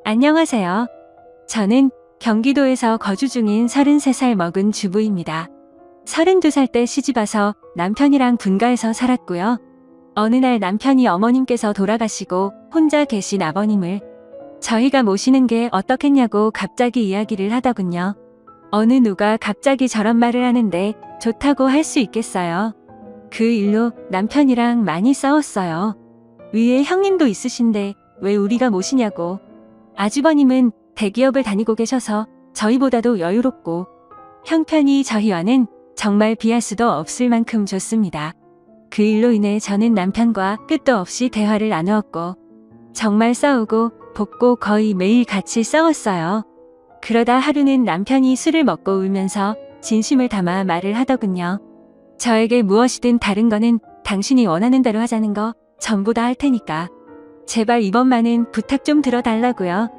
안녕하세요. 저는 경기도에서 거주 중인 33살 먹은 주부입니다. 32살 때 시집와서 남편이랑 분가해서 살았고요. 어느 날 남편이 어머님께서 돌아가시고 혼자 계신 아버님을 저희가 모시는 게 어떻겠냐고 갑자기 이야기를 하더군요. 어느 누가 갑자기 저런 말을 하는데 좋다고 할 수 있겠어요. 그 일로 남편이랑 많이 싸웠어요. 위에 형님도 있으신데 왜 우리가 모시냐고. 아주버님은 대기업을 다니고 계셔서 저희보다도 여유롭고 형편이 저희와는 정말 비할 수도 없을 만큼 좋습니다. 그 일로 인해 저는 남편과 끝도 없이 대화를 나누었고 정말 싸우고 볶고 거의 매일 같이 싸웠어요. 그러다 하루는 남편이 술을 먹고 울면서 진심을 담아 말을 하더군요. 저에게 무엇이든 다른 거는 당신이 원하는 대로 하자는 거 전부 다 할 테니까 제발 이번만은 부탁 좀 들어달라고요.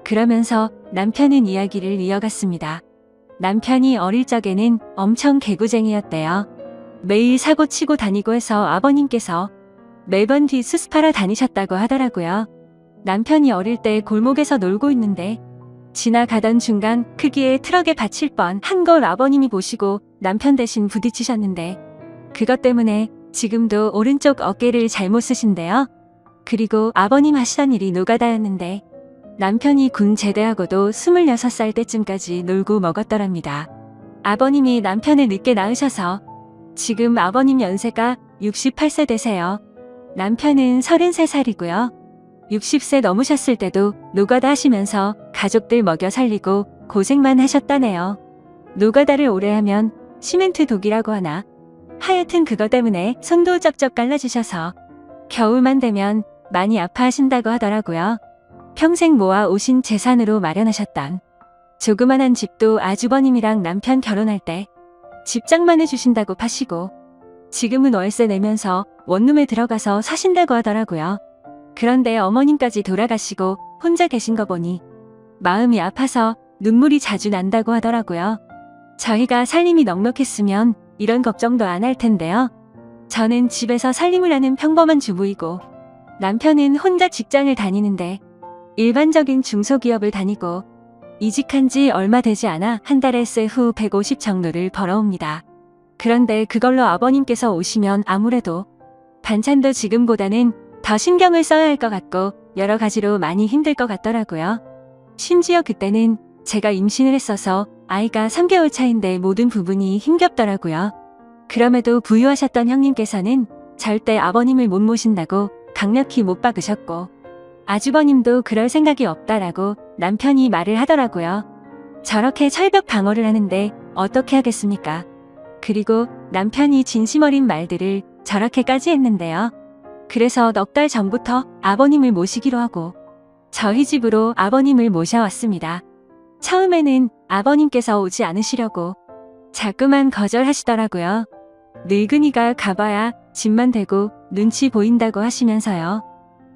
그러면서 남편은 이야기를 이어갔습니다. 남편이 어릴 적에는 엄청 개구쟁이였대요. 매일 사고 치고 다니고 해서 아버님께서 매번 뒤 수습하러 다니셨다고 하더라고요. 남편이 어릴 때 골목에서 놀고 있는데 지나가던 중간 크기의 트럭에 받칠 뻔 한 걸 아버님이 보시고 남편 대신 부딪히셨는데 그것 때문에 지금도 오른쪽 어깨를 잘못 쓰신대요. 그리고 아버님 하시던 일이 노가다였는데 남편이 군 제대하고도 26살 때쯤까지 놀고 먹었더랍니다. 아버님이 남편을 늦게 낳으셔서 지금 아버님 연세가 68세 되세요. 남편은 33살이고요. 60세 넘으셨을 때도 노가다 하시면서 가족들 먹여 살리고 고생만 하셨다네요. 노가다를 오래 하면 시멘트 독이라고 하나? 하여튼 그것 때문에 손도 쩍쩍 갈라지셔서 겨울만 되면 많이 아파하신다고 하더라고요. 평생 모아 오신 재산으로 마련하셨던 조그만한 집도 아주버님이랑 남편 결혼할 때 집장만 해주신다고 파시고 지금은 월세 내면서 원룸에 들어가서 사신다고 하더라고요. 그런데 어머님까지 돌아가시고 혼자 계신 거 보니 마음이 아파서 눈물이 자주 난다고 하더라고요. 저희가 살림이 넉넉했으면 이런 걱정도 안 할 텐데요. 저는 집에서 살림을 하는 평범한 주부이고 남편은 혼자 직장을 다니는데 일반적인 중소기업을 다니고 이직한 지 얼마 되지 않아 한 달에 세후 150 정도를 벌어옵니다. 그런데 그걸로 아버님께서 오시면 아무래도 반찬도 지금보다는 더 신경을 써야 할 것 같고 여러 가지로 많이 힘들 것 같더라고요. 심지어 그때는 제가 임신을 했어서 아이가 3개월 차인데 모든 부분이 힘겹더라고요. 그럼에도 부유하셨던 형님께서는 절대 아버님을 못 모신다고 강력히 못 박으셨고 아주버님도 그럴 생각이 없다라고 남편이 말을 하더라고요. 저렇게 철벽 방어를 하는데 어떻게 하겠습니까? 그리고 남편이 진심 어린 말들을 저렇게까지 했는데요. 그래서 넉 달 전부터 아버님을 모시기로 하고 저희 집으로 아버님을 모셔왔습니다. 처음에는 아버님께서 오지 않으시려고 자꾸만 거절하시더라고요. 늙은이가 가봐야 집만 되고 눈치 보인다고 하시면서요.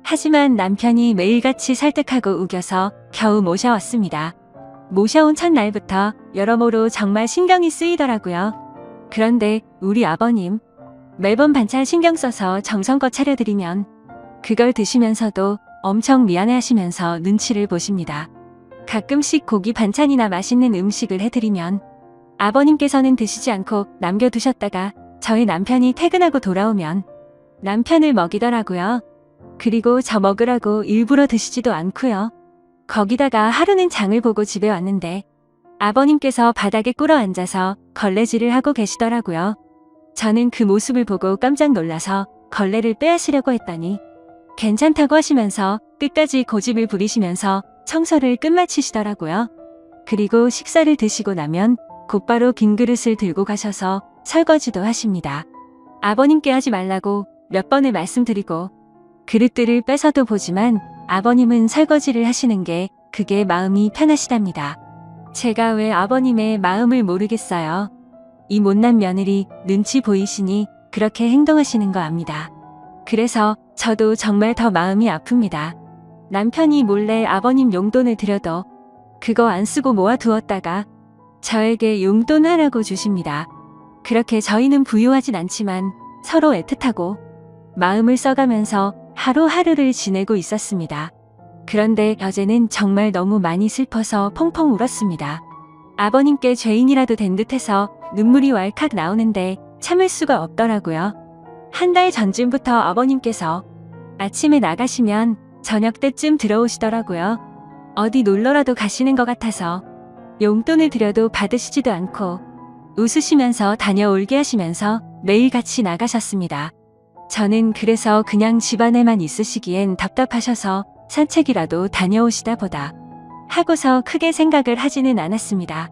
하지만 남편이 매일같이 설득하고 우겨서 겨우 모셔왔습니다. 모셔온 첫날부터 여러모로 정말 신경이 쓰이더라고요. 그런데 우리 아버님 매번 반찬 신경 써서 정성껏 차려드리면 그걸 드시면서도 엄청 미안해하시면서 눈치를 보십니다. 가끔씩 고기 반찬이나 맛있는 음식을 해드리면 아버님께서는 드시지 않고 남겨두셨다가 저희 남편이 퇴근하고 돌아오면 남편을 먹이더라고요. 그리고 저 먹으라고 일부러 드시지도 않고요. 거기다가 하루는 장을 보고 집에 왔는데 아버님께서 바닥에 꿇어 앉아서 걸레질을 하고 계시더라고요. 저는 그 모습을 보고 깜짝 놀라서 걸레를 빼앗으려고 했더니 괜찮다고 하시면서 끝까지 고집을 부리시면서 청소를 끝마치시더라고요. 그리고 식사를 드시고 나면 곧바로 빈 그릇을 들고 가셔서 설거지도 하십니다. 아버님께 하지 말라고 몇 번을 말씀드리고 그릇들을 뺏어도 보지만 아버님은 설거지를 하시는 게 그게 마음이 편하시답니다. 제가 왜 아버님의 마음을 모르겠어요. 이 못난 며느리 눈치 보이시니 그렇게 행동하시는 거 압니다. 그래서 저도 정말 더 마음이 아픕니다. 남편이 몰래 아버님 용돈을 드려도 그거 안 쓰고 모아두었다가 저에게 용돈 하라고 주십니다. 그렇게 저희는 부유하진 않지만 서로 애틋하고 마음을 써가면서 하루하루를 지내고 있었습니다. 그런데 어제는 정말 너무 많이 슬퍼서 펑펑 울었습니다. 아버님께 죄인이라도 된 듯해서 눈물이 왈칵 나오는데 참을 수가 없더라고요. 한 달 전쯤부터 아버님께서 아침에 나가시면 저녁 때쯤 들어오시더라고요. 어디 놀러라도 가시는 것 같아서 용돈을 드려도 받으시지도 않고 웃으시면서 다녀올게 하시면서 매일 같이 나가셨습니다. 저는 그래서 그냥 집안에만 있으시기엔 답답하셔서 산책이라도 다녀오시다 보다 하고서 크게 생각을 하지는 않았습니다.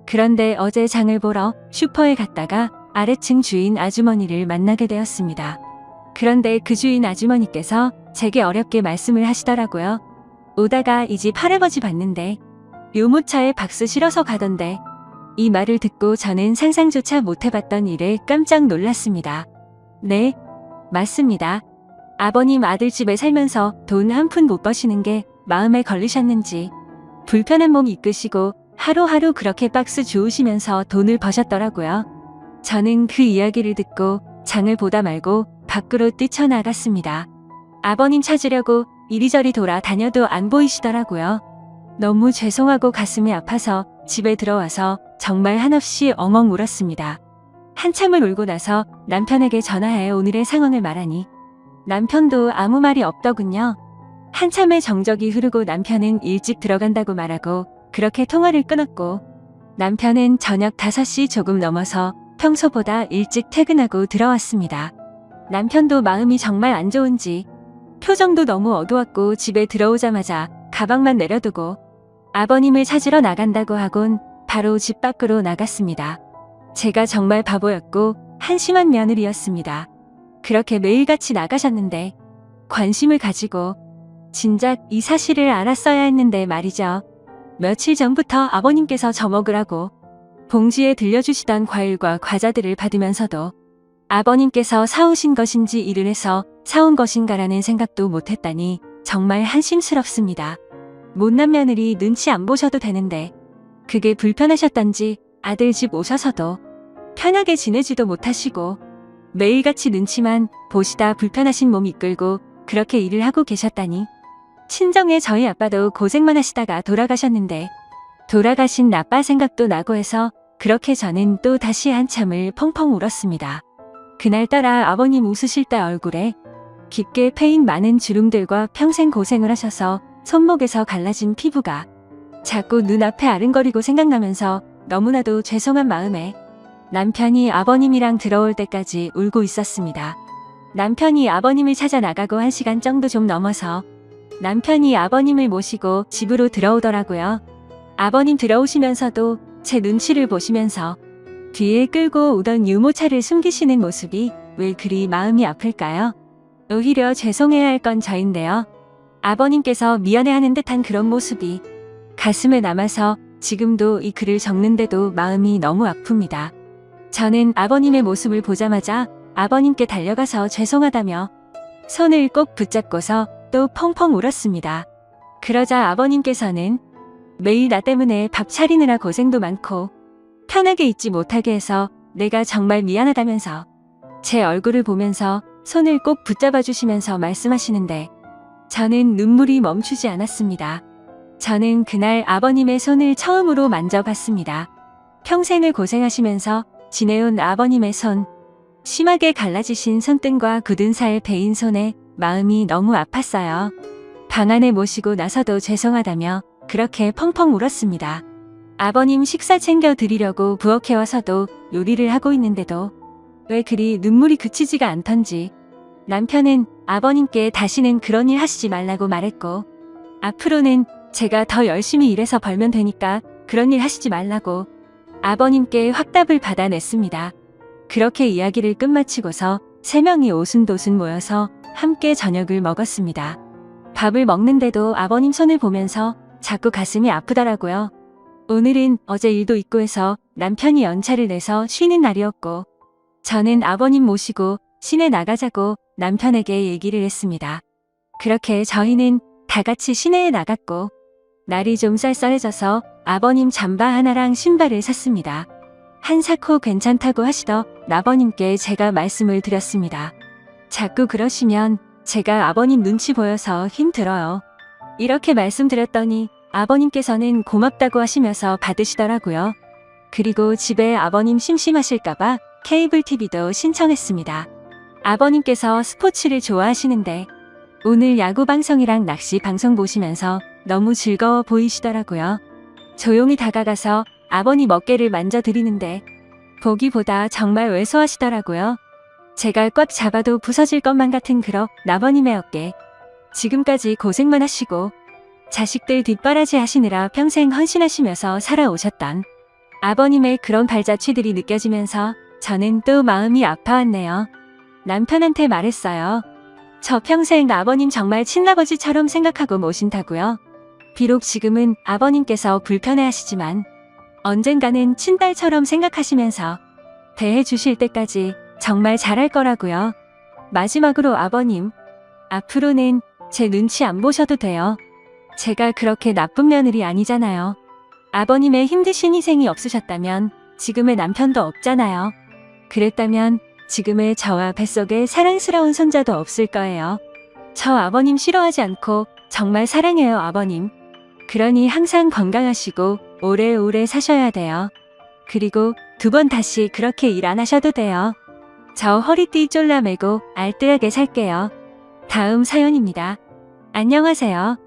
그런데 어제 장을 보러 슈퍼에 갔다가 아래층 주인 아주머니를 만나게 되었습니다. 그런데 그 주인 아주머니께서 제게 어렵게 말씀을 하시더라고요. 오다가 이 집 할아버지 봤는데 유모차에 박스 실어서 가던데. 이 말을 듣고 저는 상상조차 못해봤던 일에 깜짝 놀랐습니다. 네, 맞습니다. 아버님 아들집에 살면서 돈 한 푼 못 버시는 게 마음에 걸리셨는지 불편한 몸 이끄시고 하루하루 그렇게 박스 주우시면서 돈을 버셨더라고요. 저는 그 이야기를 듣고 장을 보다 말고 밖으로 뛰쳐나갔습니다. 아버님 찾으려고 이리저리 돌아다녀도 안 보이시더라고요. 너무 죄송하고 가슴이 아파서 집에 들어와서 정말 한없이 엉엉 울었습니다. 한참을 울고 나서 남편에게 전화해 오늘의 상황을 말하니 남편도 아무 말이 없더군요. 한참의 정적이 흐르고 남편은 일찍 들어간다고 말하고 그렇게 통화를 끊었고 남편은 저녁 5시 조금 넘어서 평소보다 일찍 퇴근하고 들어왔습니다. 남편도 마음이 정말 안 좋은지 표정도 너무 어두웠고 집에 들어오자마자 가방만 내려두고 아버님을 찾으러 나간다고 하곤 바로 집 밖으로 나갔습니다. 제가 정말 바보였고 한심한 며느리였습니다. 그렇게 매일같이 나가셨는데 관심을 가지고 진작 이 사실을 알았어야 했는데 말이죠. 며칠 전부터 아버님께서 저 먹으라고 봉지에 들려주시던 과일과 과자들을 받으면서도 아버님께서 사오신 것인지 일을 해서 사온 것인가라는 생각도 못했다니 정말 한심스럽습니다. 못난 며느리 눈치 안 보셔도 되는데 그게 불편하셨던지 아들 집 오셔서도 편하게 지내지도 못하시고 매일같이 눈치만 보시다 불편하신 몸 이끌고 그렇게 일을 하고 계셨다니. 친정의 저희 아빠도 고생만 하시다가 돌아가셨는데 돌아가신 아빠 생각도 나고 해서 그렇게 저는 또 다시 한참을 펑펑 울었습니다. 그날따라 아버님 웃으실 때 얼굴에 깊게 패인 많은 주름들과 평생 고생을 하셔서 손목에서 갈라진 피부가 자꾸 눈앞에 아른거리고 생각나면서 너무나도 죄송한 마음에 남편이 아버님이랑 들어올 때까지 울고 있었습니다. 남편이 아버님을 찾아 나가고 1시간 정도 좀 넘어서 남편이 아버님을 모시고 집으로 들어오더라고요. 아버님 들어오시면서도 제 눈치를 보시면서 뒤에 끌고 오던 유모차를 숨기시는 모습이 왜 그리 마음이 아플까요? 오히려 죄송해야 할 건 저인데요. 아버님께서 미안해하는 듯한 그런 모습이 가슴에 남아서 지금도 이 글을 적는데도 마음이 너무 아픕니다. 저는 아버님의 모습을 보자마자 아버님께 달려가서 죄송하다며 손을 꼭 붙잡고서 또 펑펑 울었습니다. 그러자 아버님께서는 매일 나 때문에 밥 차리느라 고생도 많고 편하게 있지 못하게 해서 내가 정말 미안하다면서 제 얼굴을 보면서 손을 꼭 붙잡아 주시면서 말씀하시는데 저는 눈물이 멈추지 않았습니다. 저는 그날 아버님의 손을 처음으로 만져봤습니다. 평생을 고생하시면서 지내온 아버님의 손, 심하게 갈라지신 손등과 굳은 살 베인 손에 마음이 너무 아팠어요. 방 안에 모시고 나서도 죄송하다며 그렇게 펑펑 울었습니다. 아버님 식사 챙겨 드리려고 부엌에 와서도 요리를 하고 있는데도 왜 그리 눈물이 그치지가 않던지 남편은 아버님께 다시는 그런 일 하시지 말라고 말했고 앞으로는 제가 더 열심히 일해서 벌면 되니까 그런 일 하시지 말라고 아버님께 확답을 받아냈습니다. 그렇게 이야기를 끝마치고서 3명이 오순도순 모여서 함께 저녁을 먹었습니다. 밥을 먹는데도 아버님 손을 보면서 자꾸 가슴이 아프더라고요. 오늘은 어제 일도 있고 해서 남편이 연차를 내서 쉬는 날이었고 저는 아버님 모시고 시내 나가자고 남편에게 얘기를 했습니다. 그렇게 저희는 다 같이 시내에 나갔고 날이 좀 쌀쌀해져서 아버님 잠바 하나랑 신발을 샀습니다. 한사코 괜찮다고 하시더 아버님께 제가 말씀을 드렸습니다. 자꾸 그러시면 제가 아버님 눈치 보여서 힘들어요. 이렇게 말씀드렸더니 아버님께서는 고맙다고 하시면서 받으시더라고요. 그리고 집에 아버님 심심하실까봐 케이블 TV도 신청했습니다. 아버님께서 스포츠를 좋아하시는데 오늘 야구 방송이랑 낚시 방송 보시면서 너무 즐거워 보이시더라고요. 조용히 다가가서 아버님 어깨를 만져드리는데 보기보다 정말 왜소하시더라고요. 제가 꽉 잡아도 부서질 것만 같은 그런 아버님의 어깨. 지금까지 고생만 하시고 자식들 뒷바라지 하시느라 평생 헌신하시면서 살아오셨던 아버님의 그런 발자취들이 느껴지면서 저는 또 마음이 아파왔네요. 남편한테 말했어요. 저 평생 아버님 정말 친아버지처럼 생각하고 모신다고요. 비록 지금은 아버님께서 불편해하시지만 언젠가는 친딸처럼 생각하시면서 대해주실 때까지 정말 잘할 거라고요. 마지막으로 아버님, 앞으로는 제 눈치 안 보셔도 돼요. 제가 그렇게 나쁜 며느리 아니잖아요. 아버님의 힘드신 희생이 없으셨다면 지금의 남편도 없잖아요. 그랬다면 지금의 저와 뱃속에 사랑스러운 손자도 없을 거예요. 저 아버님 싫어하지 않고 정말 사랑해요, 아버님. 그러니 항상 건강하시고 오래오래 사셔야 돼요. 그리고 2번 다시 그렇게 일 안 하셔도 돼요. 저 허리띠 쫄라매고 알뜰하게 살게요. 다음 사연입니다. 안녕하세요.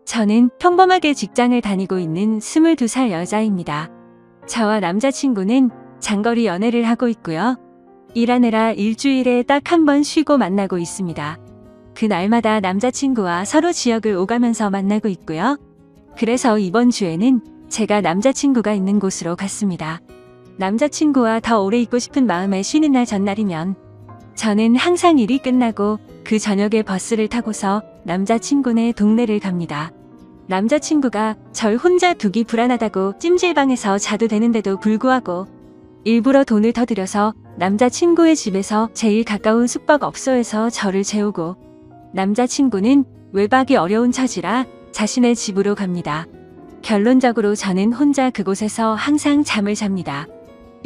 저는 평범하게 직장을 다니고 있는 22살 여자입니다. 저와 남자친구는 장거리 연애를 하고 있고요. 일하느라 일주일에 딱 1번 쉬고 만나고 있습니다. 그날마다 남자친구와 서로 지역을 오가면서 만나고 있고요. 그래서 이번 주에는 제가 남자친구가 있는 곳으로 갔습니다. 남자친구와 더 오래 있고 싶은 마음에 쉬는 날 전날이면 저는 항상 일이 끝나고 그 저녁에 버스를 타고서 남자친구네 동네를 갑니다. 남자친구가 절 혼자 두기 불안하다고 찜질방에서 자도 되는데도 불구하고 일부러 돈을 더 들여서 남자친구의 집에서 제일 가까운 숙박업소에서 저를 재우고 남자친구는 외박이 어려운 처지라 자신의 집으로 갑니다. 결론적으로 저는 혼자 그곳에서 항상 잠을 잡니다.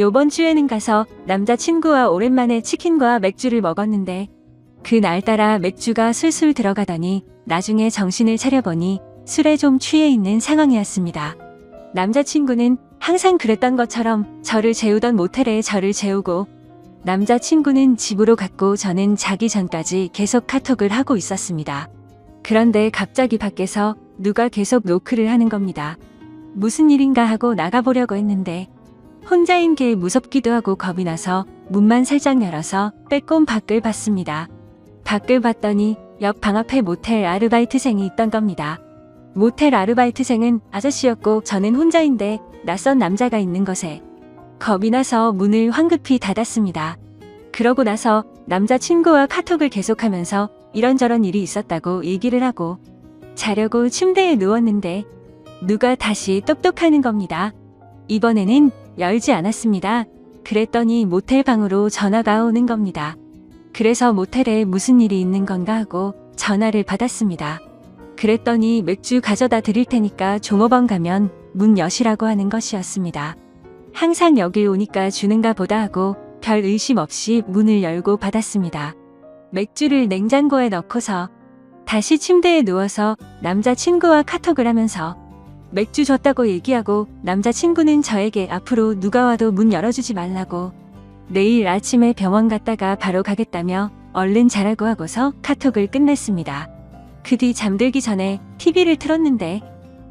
요번 주에는 가서 남자친구와 오랜만에 치킨과 맥주를 먹었는데 그날따라 맥주가 술술 들어가더니 나중에 정신을 차려보니 술에 좀 취해 있는 상황이었습니다. 남자친구는 항상 그랬던 것처럼 저를 재우던 모텔에 저를 재우고 남자친구는 집으로 갔고 저는 자기 전까지 계속 카톡을 하고 있었습니다. 그런데 갑자기 밖에서 누가 계속 노크를 하는 겁니다. 무슨 일인가 하고 나가보려고 했는데 혼자인 게 무섭기도 하고 겁이 나서 문만 살짝 열어서 빼꼼 밖을 봤습니다. 밖을 봤더니 옆 방 앞에 모텔 아르바이트생이 있던 겁니다. 모텔 아르바이트생은 아저씨였고 저는 혼자인데 낯선 남자가 있는 것에 겁이 나서 문을 황급히 닫았습니다. 그러고 나서 남자친구와 카톡을 계속하면서 이런저런 일이 있었다고 얘기를 하고 자려고 침대에 누웠는데 누가 다시 똑똑하는 겁니다. 이번에는 열지 않았습니다. 그랬더니 모텔 방으로 전화가 오는 겁니다. 그래서 모텔에 무슨 일이 있는 건가 하고 전화를 받았습니다. 그랬더니 맥주 가져다 드릴 테니까 종업원 가면 문 여시라고 하는 것이었습니다. 항상 여길 오니까 주는가 보다 하고 별 의심 없이 문을 열고 받았습니다. 맥주를 냉장고에 넣고서 다시 침대에 누워서 남자친구와 카톡을 하면서 맥주 줬다고 얘기하고 남자친구는 저에게 앞으로 누가 와도 문 열어주지 말라고 내일 아침에 병원 갔다가 바로 가겠다며 얼른 자라고 하고서 카톡을 끝냈습니다. 그 뒤 잠들기 전에 TV를 틀었는데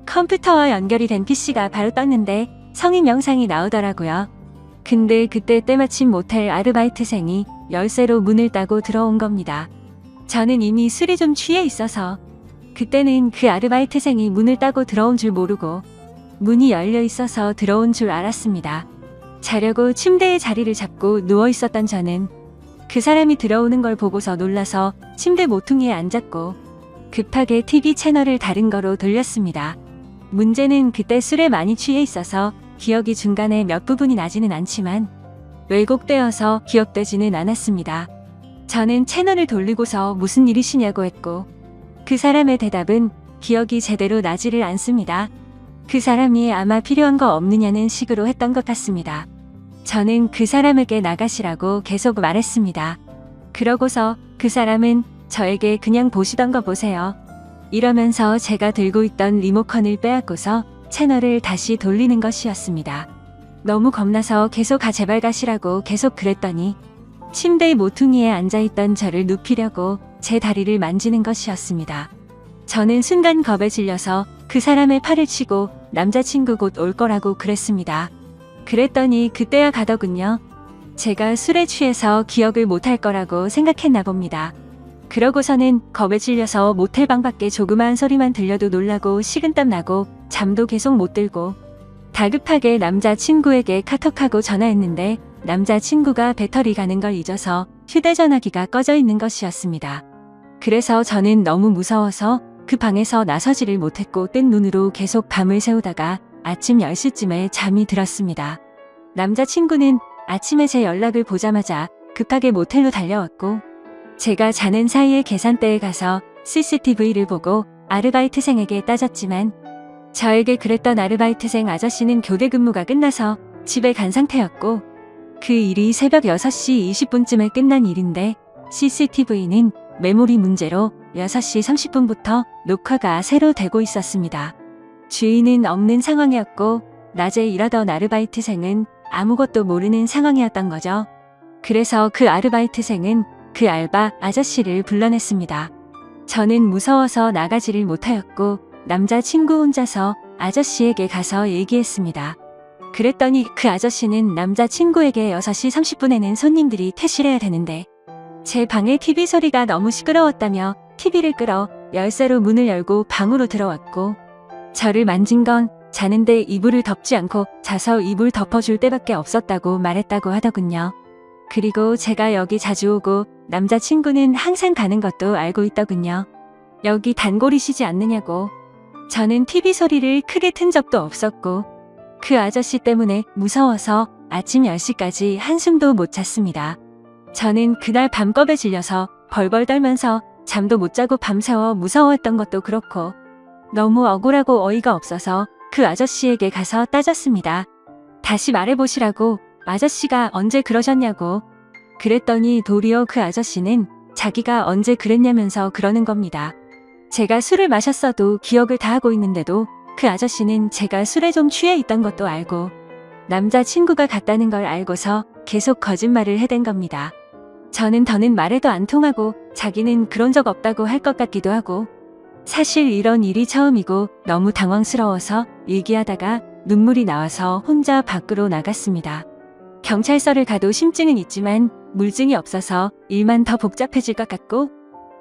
컴퓨터와 연결이 된 PC가 바로 떴는데 성인 영상이 나오더라고요. 근데 그때 때마침 모텔 아르바이트생이 열쇠로 문을 따고 들어온 겁니다. 저는 이미 술이 좀 취해 있어서 그때는 그 아르바이트생이 문을 따고 들어온 줄 모르고 문이 열려 있어서 들어온 줄 알았습니다. 자려고 침대에 자리를 잡고 누워 있었던 저는 그 사람이 들어오는 걸 보고서 놀라서 침대 모퉁이에 앉았고 급하게 TV 채널을 다른 거로 돌렸습니다. 문제는 그때 술에 많이 취해 있어서 기억이 중간에 몇 부분이 나지는 않지만 왜곡되어서 기억되지는 않았습니다. 저는 채널을 돌리고서 무슨 일이시냐고 했고 그 사람의 대답은 기억이 제대로 나지를 않습니다. 그 사람이 아마 필요한 거 없느냐는 식으로 했던 것 같습니다. 저는 그 사람에게 나가시라고 계속 말했습니다. 그러고서 그 사람은 저에게 그냥 보시던 거 보세요. 이러면서 제가 들고 있던 리모컨을 빼앗고서 채널을 다시 돌리는 것이었습니다. 너무 겁나서 계속 제발 가시라고 계속 그랬더니 침대 모퉁이에 앉아있던 저를 눕히려고 제 다리를 만지는 것이었습니다. 저는 순간 겁에 질려서 그 사람의 팔을 치고 남자친구 곧 올 거라고 그랬습니다. 그랬더니 그때야 가더군요. 제가 술에 취해서 기억을 못할 거라고 생각했나 봅니다. 그러고서는 겁에 질려서 모텔 방 밖에 조그마한 소리만 들려도 놀라고 식은땀 나고 잠도 계속 못 들고 다급하게 남자친구에게 카톡하고 전화했는데 남자친구가 배터리 가는 걸 잊어서 휴대전화기가 꺼져 있는 것이었습니다. 그래서 저는 너무 무서워서 그 방에서 나서지를 못했고 뜬 눈으로 계속 밤을 새우다가 아침 10시쯤에 잠이 들었습니다. 남자친구는 아침에 제 연락을 보자마자 급하게 모텔로 달려왔고 제가 자는 사이에 계산대에 가서 CCTV를 보고 아르바이트생에게 따졌지만 저에게 그랬던 아르바이트생 아저씨는 교대 근무가 끝나서 집에 간 상태였고 그 일이 새벽 6시 20분쯤에 끝난 일인데 CCTV는 메모리 문제로 6시 30분부터 녹화가 새로 되고 있었습니다. 주인은 없는 상황이었고 낮에 일하던 아르바이트생은 아무것도 모르는 상황이었던 거죠. 그래서 그 아르바이트생은 그 알바 아저씨를 불러냈습니다. 저는 무서워서 나가지를 못하였고 남자친구 혼자서 아저씨에게 가서 얘기했습니다. 그랬더니 그 아저씨는 남자친구에게 6시 30분에는 손님들이 퇴실해야 되는데 제 방의 TV 소리가 너무 시끄러웠다며 TV를 끌어 열쇠로 문을 열고 방으로 들어왔고 저를 만진 건 자는데 이불을 덮지 않고 자서 이불 덮어줄 때밖에 없었다고 말했다고 하더군요. 그리고 제가 여기 자주 오고 남자친구는 항상 가는 것도 알고 있더군요. 여기 단골이시지 않느냐고. 저는 TV 소리를 크게 튼 적도 없었고 그 아저씨 때문에 무서워서 아침 10시까지 한숨도 못 잤습니다. 저는 그날 밤겁에 질려서 벌벌 떨면서 잠도 못 자고 밤새워 무서워했던 것도 그렇고 너무 억울하고 어이가 없어서 그 아저씨에게 가서 따졌습니다. 다시 말해보시라고. 아저씨가 언제 그러셨냐고. 그랬더니 도리어 그 아저씨는 자기가 언제 그랬냐면서 그러는 겁니다. 제가 술을 마셨어도 기억을 다 하고 있는데도 그 아저씨는 제가 술에 좀 취해 있던 것도 알고 남자친구가 갔다는 걸 알고서 계속 거짓말을 해댄 겁니다. 저는 더는 말해도 안 통하고 자기는 그런 적 없다고 할 것 같기도 하고 사실 이런 일이 처음이고 너무 당황스러워서 얘기하다가 눈물이 나와서 혼자 밖으로 나갔습니다. 경찰서를 가도 심증은 있지만 물증이 없어서 일만 더 복잡해질 것 같고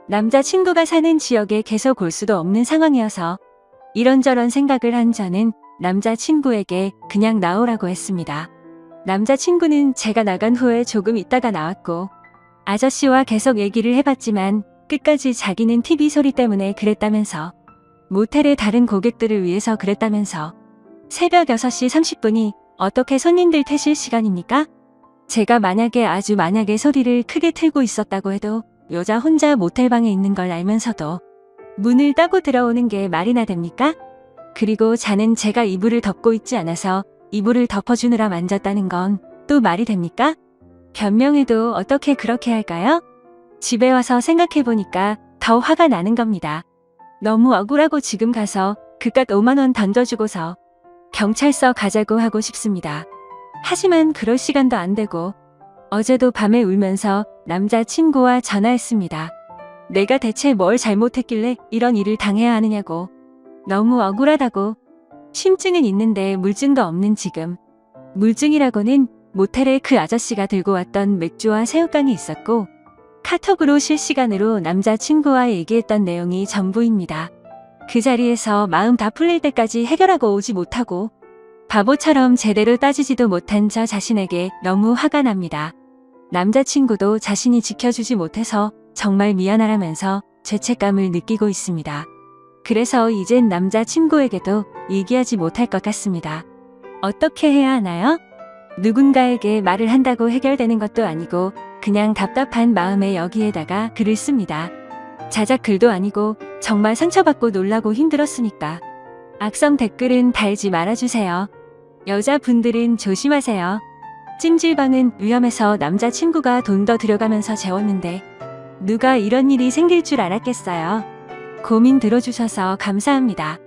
남자친구가 사는 지역에 계속 올 수도 없는 상황이어서 이런저런 생각을 한 저는 남자친구에게 그냥 나오라고 했습니다. 남자친구는 제가 나간 후에 조금 있다가 나왔고 아저씨와 계속 얘기를 해봤지만 끝까지 자기는 TV 소리 때문에 그랬다면서 모텔의 다른 고객들을 위해서 그랬다면서 새벽 6시 30분이 어떻게 손님들 퇴실 시간입니까? 제가 만약에 소리를 크게 틀고 있었다고 해도 여자 혼자 모텔방에 있는 걸 알면서도 문을 따고 들어오는 게 말이나 됩니까? 그리고 자는 제가 이불을 덮고 있지 않아서 이불을 덮어주느라 만졌다는 건 또 말이 됩니까? 변명해도 어떻게 그렇게 할까요? 집에 와서 생각해보니까 더 화가 나는 겁니다. 너무 억울하고 지금 가서 그깟 5만 원 던져주고서 경찰서 가자고 하고 싶습니다. 하지만 그럴 시간도 안 되고 어제도 밤에 울면서 남자친구와 전화했습니다. 내가 대체 뭘 잘못했길래 이런 일을 당해야 하느냐고. 너무 억울하다고. 심증은 있는데 물증도 없는 지금. 물증이라고는 모텔에 그 아저씨가 들고 왔던 맥주와 새우깡이 있었고 카톡으로 실시간으로 남자친구와 얘기했던 내용이 전부입니다. 그 자리에서 마음 다 풀릴 때까지 해결하고 오지 못하고 바보처럼 제대로 따지지도 못한 저 자신에게 너무 화가 납니다. 남자친구도 자신이 지켜주지 못해서 정말 미안하라면서 죄책감을 느끼고 있습니다. 그래서 이젠 남자친구에게도 얘기하지 못할 것 같습니다. 어떻게 해야 하나요? 누군가에게 말을 한다고 해결되는 것도 아니고 그냥 답답한 마음에 여기에다가 글을 씁니다. 자작 글도 아니고 정말 상처받고 놀라고 힘들었으니까. 악성 댓글은 달지 말아주세요. 여자분들은 조심하세요. 찜질방은 위험해서 남자친구가 돈 더 들여가면서 재웠는데 누가 이런 일이 생길 줄 알았겠어요. 고민 들어주셔서 감사합니다.